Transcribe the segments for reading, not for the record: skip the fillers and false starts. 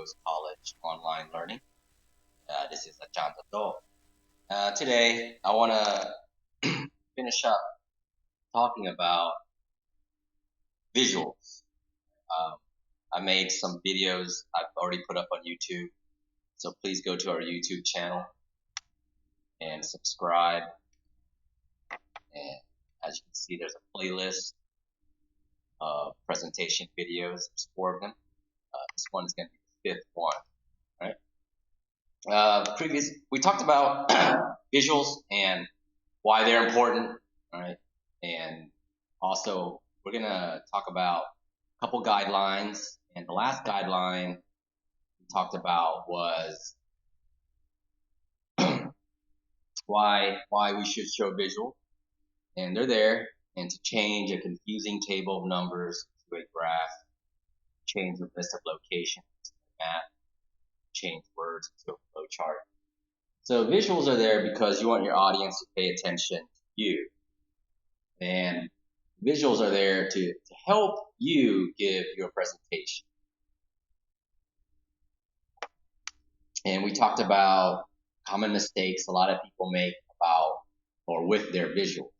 Rose College online learning. This is Ajahn Tato. Today, I want to finish up talking about visuals. Um, I made some videos I've already put up on YouTube, so please go to our YouTube channel and subscribe. And as you can see, there's a playlist of presentation videos. There's 4 of them. This one is going to be the 5th one, right? We talked about visuals and why they're important, right? And also, we're going to talk about a couple guidelines. And the last guideline we talked about was why we should show visual. And they're there. And to change a confusing table of numbers to a graph, change the list of locations to a map, change words to a flow chart. So visuals are there because you want your audience to pay attention to you. And visuals are there to help you give your presentation. And we talked about common mistakes a lot of people make about or with their visual.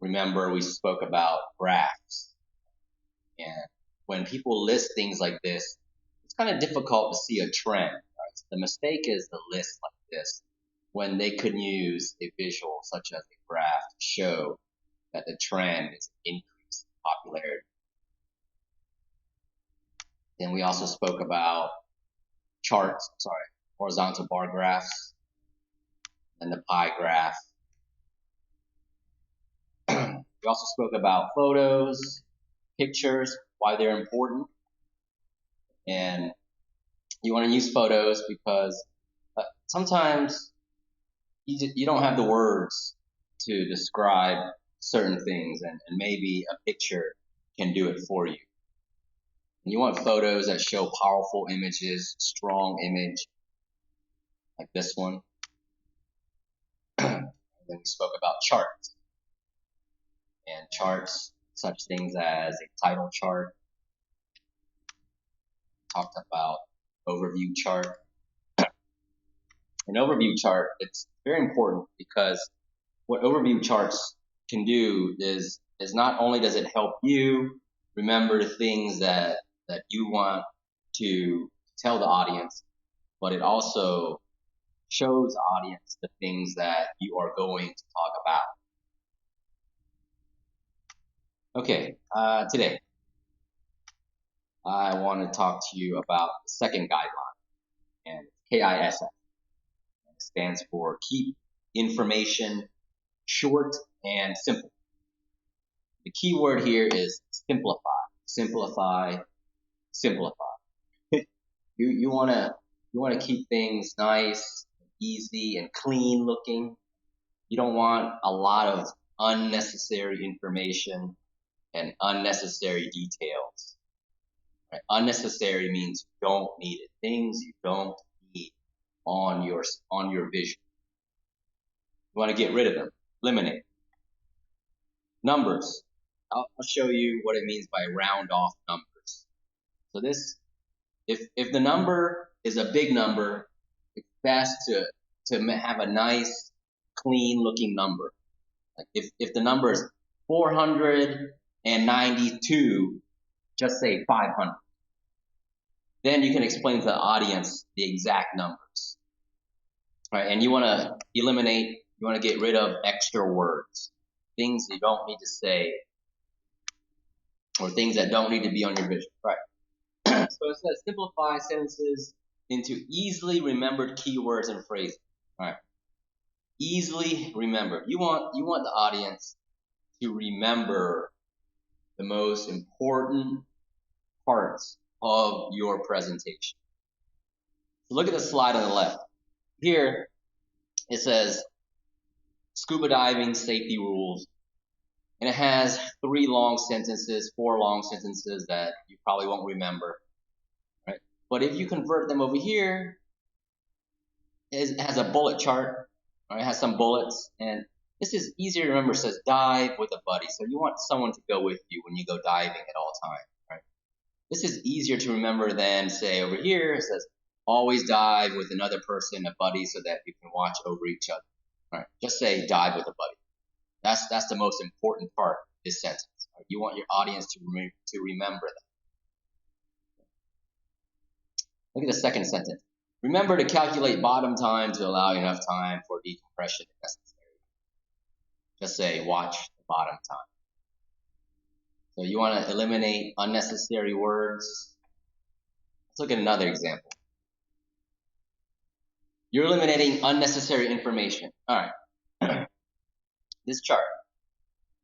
Remember, we spoke about graphs. And when people list things like this, it's kind of difficult to see a trend. Right? So the mistake is to list like this when they could use a visual such as a graph to show that the trend is increased popularity. Then we also spoke about horizontal bar graphs and the pie graph. We also spoke about photos, pictures, why they're important. And you want to use photos because sometimes you don't have the words to describe certain things, and maybe a picture can do it for you. And you want photos that show powerful images, strong image, like this one. And then we spoke about charts. And charts, such things as a title chart. Talked about overview chart. An overview chart, it's very important because what overview charts can do is not only does it help you remember the things that you want to tell the audience, but it also shows the audience the things that you are going to talk about. Okay, today I want to talk to you about the second guideline, and KISS. It stands for Keep Information Short and Simple. The key word here is simplify. Simplify, simplify. You want to keep things nice, easy, and clean looking. You don't want a lot of unnecessary information and unnecessary details. Right? Unnecessary means you don't need it. Things you don't need on your vision. You want to get rid of them, eliminate. Numbers. I'll show you what it means by round off numbers. So this, if the number is a big number, it's best to have a nice, clean looking number. Like if the number is 492, just say 500. Then you can explain to the audience the exact numbers. Right? And you want to eliminate, you want to get rid of extra words, things you don't need to say, or things that don't need to be on your vision. Right? So it says simplify sentences into easily remembered keywords and phrases. Right? Easily remembered. You want the audience to remember the most important parts of your presentation. So look at the slide on the left. Here it says scuba diving safety rules, and it has 4 long sentences that you probably won't remember. Right? But if you convert them over here, it has a bullet chart. Right? It has some bullets, and this is easier to remember. It says dive with a buddy. So you want someone to go with you when you go diving at all times. Right? This is easier to remember than, say, over here, it says, always dive with another person, a buddy, so that you can watch over each other. All right, just say dive with a buddy. That's the most important part of this sentence. Right? You want your audience to remember that. Look at the second sentence. Remember to calculate bottom time to allow enough time for decompression if necessary. Just say watch the bottom time. So you want to eliminate unnecessary words. Let's look at another example. You're eliminating unnecessary information. All right. This chart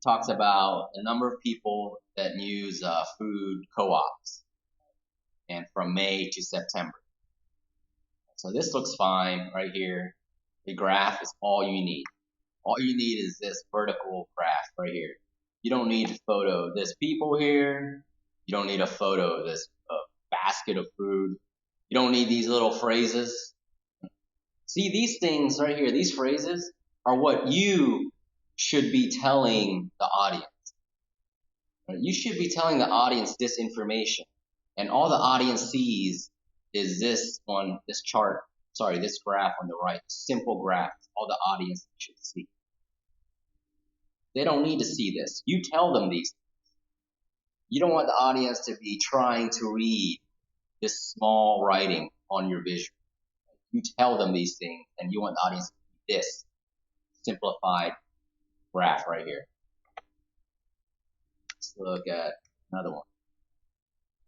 talks about the number of people that use food co-ops, and from May to September. So this looks fine right here. The graph is all you need. All you need is this vertical graph right here. You don't need a photo of this people here. You don't need a photo of this basket of food. You don't need these little phrases. See, these things right here, these phrases are what you should be telling the audience. You should be telling the audience this information. And all the audience sees is this chart, this graph on the right, simple graph, all the audience should see. They don't need to see this. You tell them these things. You don't want the audience to be trying to read this small writing on your visual. You tell them these things, and you want the audience to see this simplified graph right here. Let's look at another one.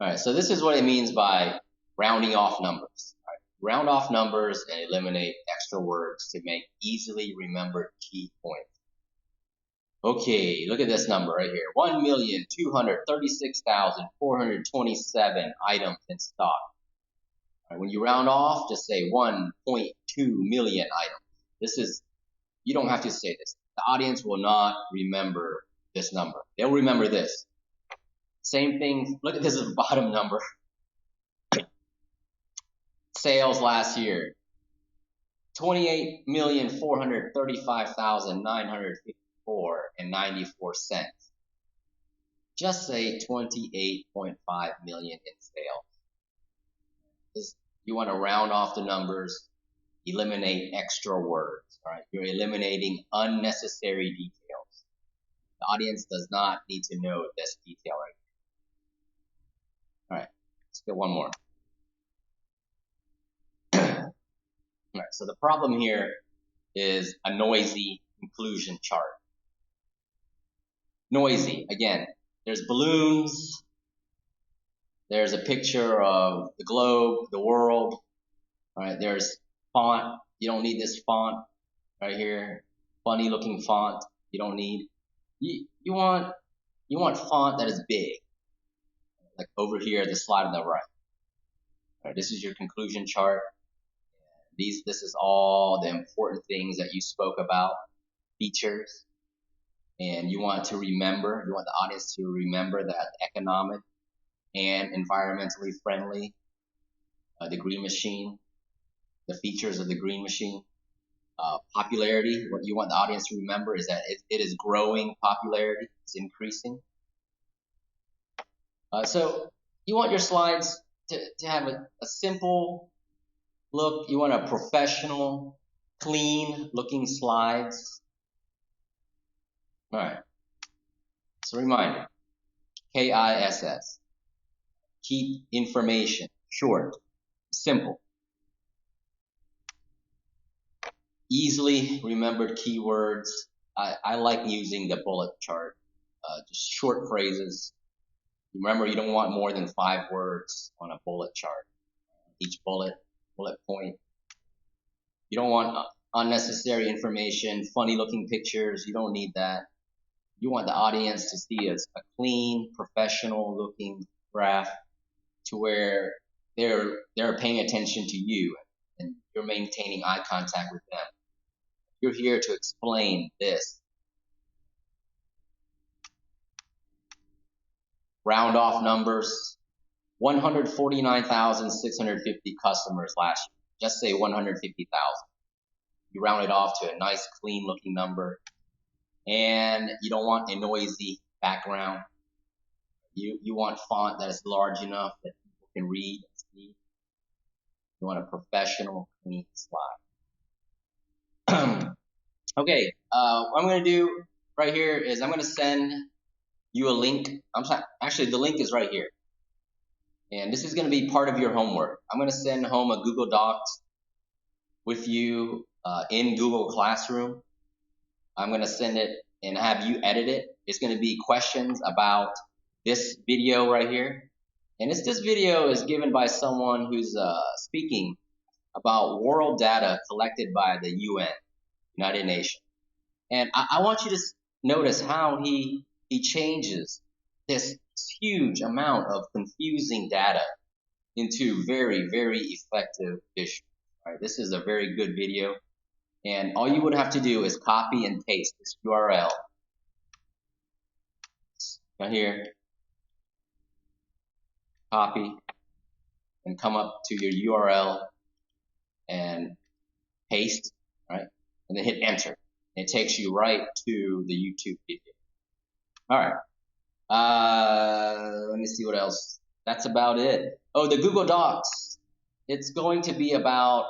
All right, so this is what it means by rounding off numbers. All right, round off numbers and eliminate extra words to make easily remembered key points. Okay, look at this number right here. 1,236,427 items in stock. All right, when you round off, just say 1.2 million items. You don't have to say this. The audience will not remember this number. They'll remember this. Same thing, look at this bottom number. Sales last year, 28,435,954.94. Just say 28.5 million in sales. You want to round off the numbers, eliminate extra words. All right, you're eliminating unnecessary details. The audience does not need to know this detail right here. All right, let's get one more. All right, so the problem here is a noisy conclusion chart. Noisy, again, there's balloons, there's a picture of the globe, the world. All right, there's font. You don't need this font right here. Funny looking font. You don't need. You want font that is big. Like over here, the slide on the right. All right, this is your conclusion chart. This is all the important things that you spoke about, features, and you want the audience to remember that economic and environmentally friendly, the green machine, the features of the green machine. Popularity, what you want the audience to remember is that it is growing popularity, it's increasing. So you want your slides to have a simple look. You want a professional, clean looking slides. All right. So reminder, KISS. Keep information short, simple. Easily remembered keywords. I like using the bullet chart, just short phrases. Remember, you don't want more than 5 words on a bullet chart. Each bullet point. You don't want unnecessary information, funny looking pictures. You don't need that. You want the audience to see a clean, professional looking graph to where they're paying attention to you and you're maintaining eye contact with them. You're here to explain this. Round off numbers. 149,650 customers last year. Just say 150,000. You round it off to a nice, clean looking number. And you don't want a noisy background. You want font that is large enough that people can read and see. You want a professional, clean slide. Okay, what I'm going to do right here is I'm going to send you a link. Actually, the link is right here. And this is going to be part of your homework. I'm going to send home a Google Docs with you in Google Classroom. I'm going to send it and have you edit it. It's going to be questions about this video right here. And this video is given by someone who's speaking about world data collected by the UN, United Nations. And I want you to notice how he changes this huge amount of confusing data into very, very effective visuals. Right? This is a very good video. And all you would have to do is copy and paste this URL right here. Copy and come up to your URL and paste, right? And then hit enter. It takes you right to the YouTube video. All right. Let me see what else. That's about it. Oh, the Google Docs. It's going to be about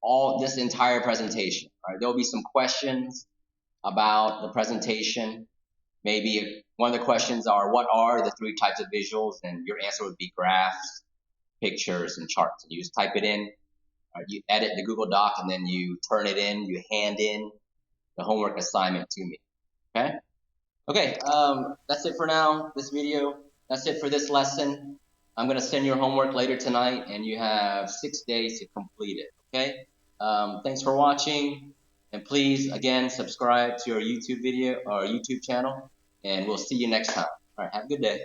all this entire presentation. Right? There'll be some questions about the presentation. Maybe one of the questions are, what are the 3 types of visuals? And your answer would be graphs, pictures, and charts. And you just type it in. Right? You edit the Google Doc, and then you turn it in. You hand in the homework assignment to me. Okay? Okay, that's it for now, this video. That's it for this lesson. I'm going to send your homework later tonight, and you have 6 days to complete it. Okay? Thanks for watching. And please, again, subscribe to our YouTube video or YouTube channel. And we'll see you next time. All right, have a good day.